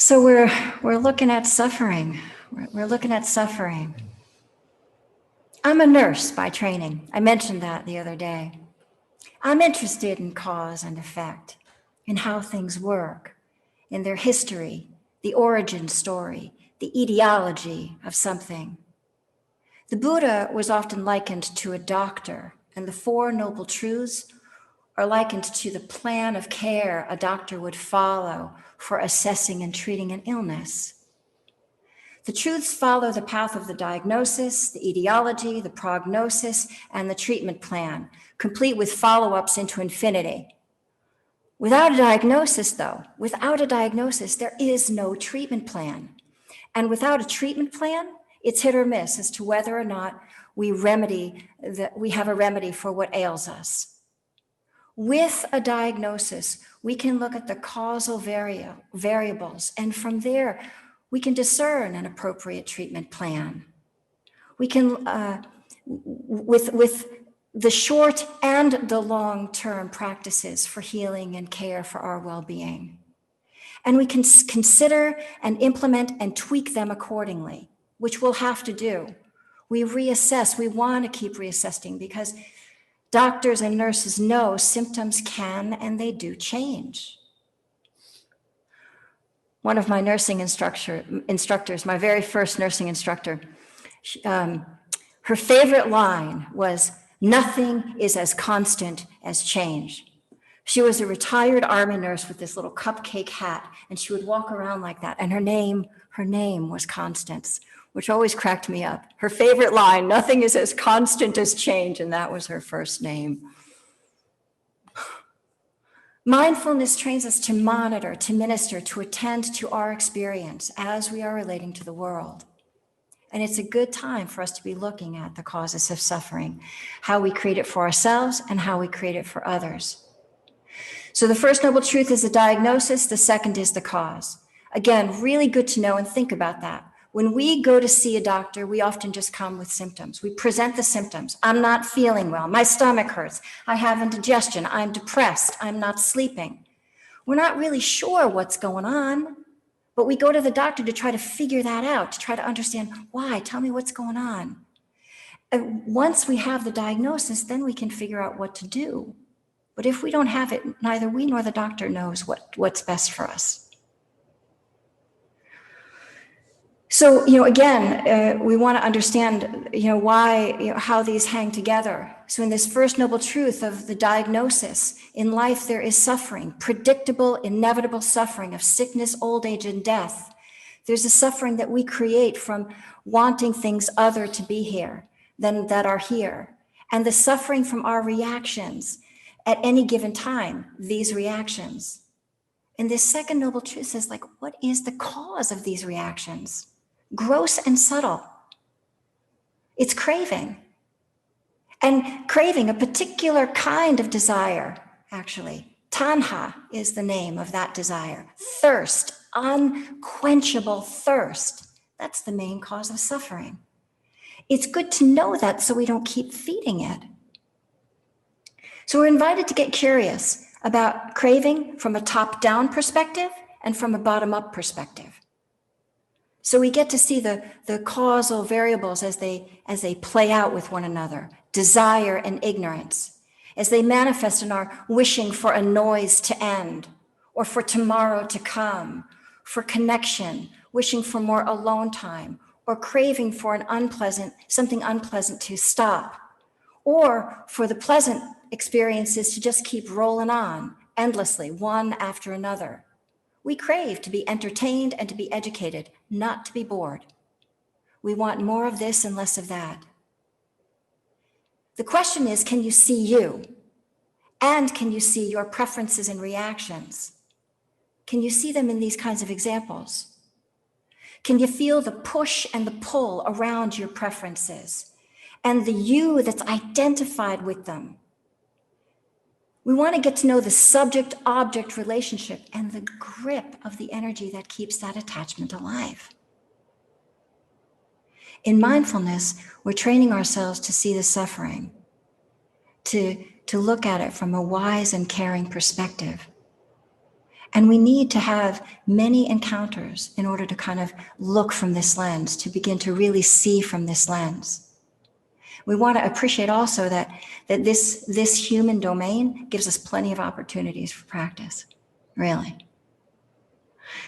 So we're looking at suffering. We're looking at suffering. I'm a nurse by training. I mentioned that the other day. I'm interested in cause and effect, in how things work, in their history, the origin story, the etiology of something. The Buddha was often likened to a doctor, and the Four Noble Truths are likened to the plan of care a doctor would follow for assessing and treating an illness. The truths follow the path of the diagnosis, the etiology, the prognosis, and the treatment plan, complete with follow-ups into infinity. Without a diagnosis, there is no treatment plan. And without a treatment plan, it's hit or miss as to whether or not we have a remedy for what ails us. With a diagnosis, we can look at the causal variables, and from there, we can discern an appropriate treatment plan. We can, with the short and the long-term practices for healing and care for our well-being. And we can consider and implement and tweak them accordingly, which we'll have to do. We reassess, we want to keep reassessing because doctors and nurses know symptoms can and they do change. One of my nursing instructors, my very first nursing instructor, her favorite line was, "Nothing is as constant as change." She was a retired Army nurse with this little cupcake hat, and she would walk around like that, and her name was Constance, which always cracked me up. Her favorite line, "Nothing is as constant as change," and that was her first name. Mindfulness trains us to monitor, to minister, to attend to our experience as we are relating to the world. And it's a good time for us to be looking at the causes of suffering, how we create it for ourselves and how we create it for others. So the first noble truth is the diagnosis, the second is the cause. Again, really good to know and think about that. When we go to see a doctor, we often just come with symptoms. We present the symptoms. I'm not feeling well. My stomach hurts. I have indigestion. I'm depressed. I'm not sleeping. We're not really sure what's going on, but we go to the doctor to try to figure that out, to try to understand why. Tell me what's going on. And once we have the diagnosis, then we can figure out what to do. But if we don't have it, neither we nor the doctor knows what's best for us. So, again, we want to understand, why, how these hang together. So in this first noble truth of the diagnosis, in life there is suffering, predictable, inevitable suffering of sickness, old age, and death. There's a suffering that we create from wanting things other to be here than that are here. And the suffering from our reactions at any given time, these reactions. And this second noble truth says, what is the cause of these reactions? Gross and subtle. It's craving. And craving a particular kind of desire, actually. Tanha is the name of that desire. Thirst, unquenchable thirst. That's the main cause of suffering. It's good to know that so we don't keep feeding it. So we're invited to get curious about craving from a top-down perspective and from a bottom-up perspective. So we get to see the causal variables as they play out with one another, desire and ignorance, as they manifest in our wishing for a noise to end, or for tomorrow to come, for connection, wishing for more alone time, or craving for something unpleasant to stop, or for the pleasant experiences to just keep rolling on endlessly, one after another. We crave to be entertained and to be educated, not to be bored. We want more of this and less of that. The question is, can you see you? And can you see your preferences and reactions? Can you see them in these kinds of examples? Can you feel the push and the pull around your preferences and the you that's identified with them? We want to get to know the subject-object relationship and the grip of the energy that keeps that attachment alive. In mindfulness, we're training ourselves to see the suffering, to look at it from a wise and caring perspective. And we need to have many encounters in order to kind of look from this lens, to begin to really see from this lens. We want to appreciate also that this human domain gives us plenty of opportunities for practice, really.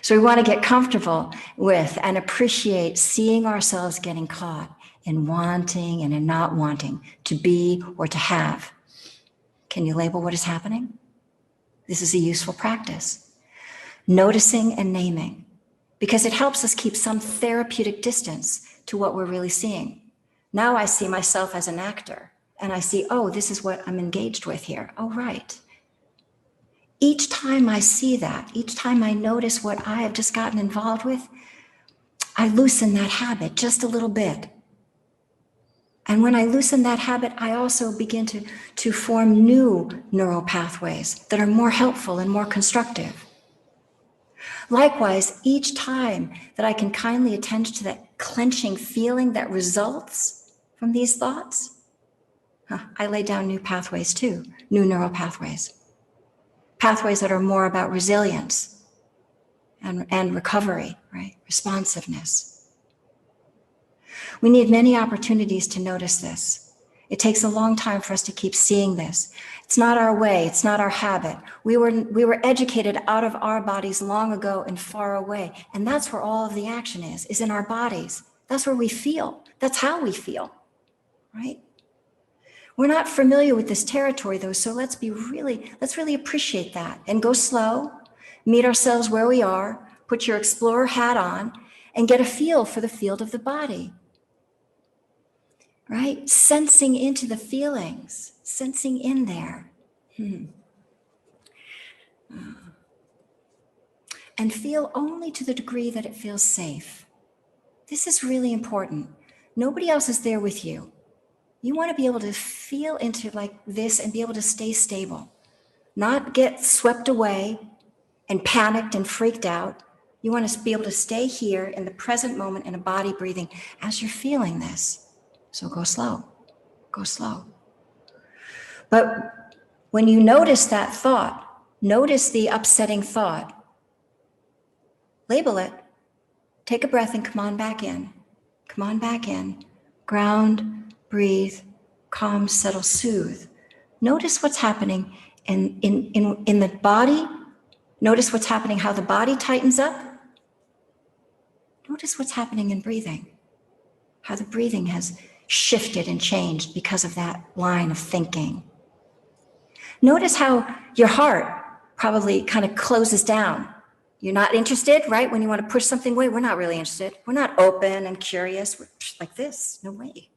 So we want to get comfortable with and appreciate seeing ourselves getting caught in wanting and in not wanting to be or to have. Can you label what is happening? This is a useful practice. Noticing and naming, because it helps us keep some therapeutic distance to what we're really seeing. Now I see myself as an actor, and I see, oh, this is what I'm engaged with here. Oh, right. Each time I see that, each time I notice what I have just gotten involved with, I loosen that habit just a little bit. And when I loosen that habit, I also begin to form new neural pathways that are more helpful and more constructive. Likewise, each time that I can kindly attend to that clenching feeling that results from these thoughts, I lay down new pathways too, new neural pathways. Pathways that are more about resilience and recovery, right? Responsiveness. We need many opportunities to notice this. It takes a long time for us to keep seeing this. It's not our way, it's not our habit. We were educated out of our bodies long ago and far away. And that's where all of the action is in our bodies. That's where we feel. That's how we feel, right? We're not familiar with this territory though, so let's really appreciate that and go slow, meet ourselves where we are, put your explorer hat on, and get a feel for the field of the body, right? Sensing into the feelings, sensing in there. And feel only to the degree that it feels safe. This is really important. Nobody else is there with you. You want to be able to feel into like this and be able to stay stable, not get swept away and panicked and freaked out. You want to be able to stay here in the present moment in a body breathing as you're feeling this. So go slow, go slow. But when you notice that thought, notice the upsetting thought, label it, take a breath and come on back in. Come on back in, ground, breathe, calm, settle, soothe. Notice what's happening in the body. Notice what's happening, how the body tightens up. Notice what's happening in breathing, how the breathing has shifted and changed because of that line of thinking. Notice how your heart probably kind of closes down. You're not interested, right? When you want to push something away, we're not really interested. We're not open and curious. We're like this, no way.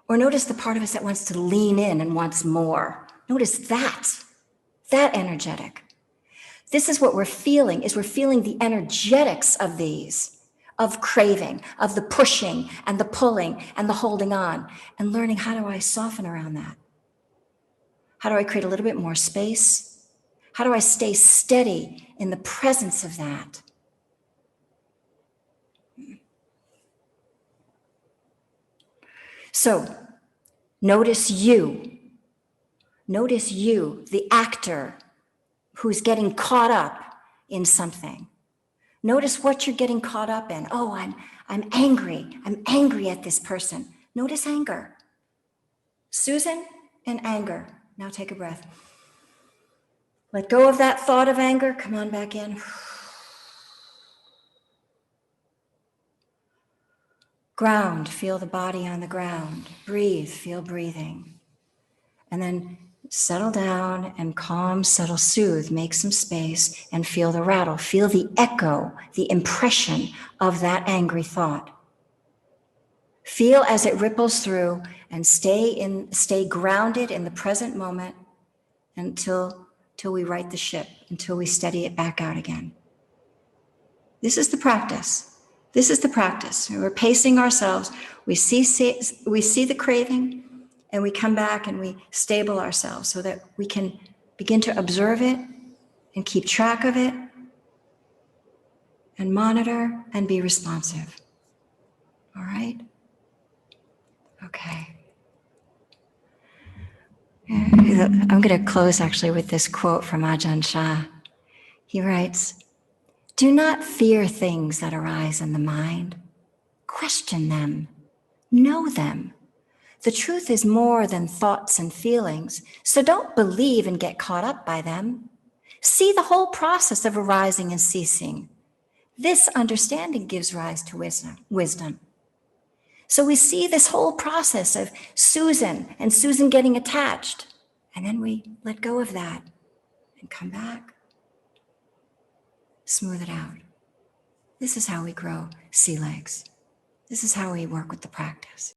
Or notice the part of us that wants to lean in and wants more. Notice that energetic. This is what we're feeling, is we're feeling the energetics of these, of craving, of the pushing and the pulling and the holding on, and learning how do I soften around that? How do I create a little bit more space? How do I stay steady in the presence of that? So, notice you, the actor who's getting caught up in something. Notice what you're getting caught up in. Oh, I'm angry. I'm angry at this person. Notice anger. Susan and anger. Now take a breath. Let go of that thought of anger. Come on back in. Ground, feel the body on the ground. Breathe, feel breathing. And then settle down and calm, settle, soothe, make some space and feel the rattle. Feel the echo, the impression of that angry thought. Feel as it ripples through and stay grounded in the present moment until we right the ship, until we steady it back out again. This is the practice. This is the practice. We're pacing ourselves. We see the craving, and we come back and we stable ourselves so that we can begin to observe it and keep track of it and monitor and be responsive. All right? Okay. I'm going to close actually with this quote from Ajahn Chah. He writes, "Do not fear things that arise in the mind. Question them, know them. The truth is more than thoughts and feelings, so don't believe and get caught up by them. See the whole process of arising and ceasing. This understanding gives rise to wisdom." So we see this whole process of Susan and Susan getting attached, and then we let go of that and come back, smooth it out. This is how we grow sea legs. This is how we work with the practice.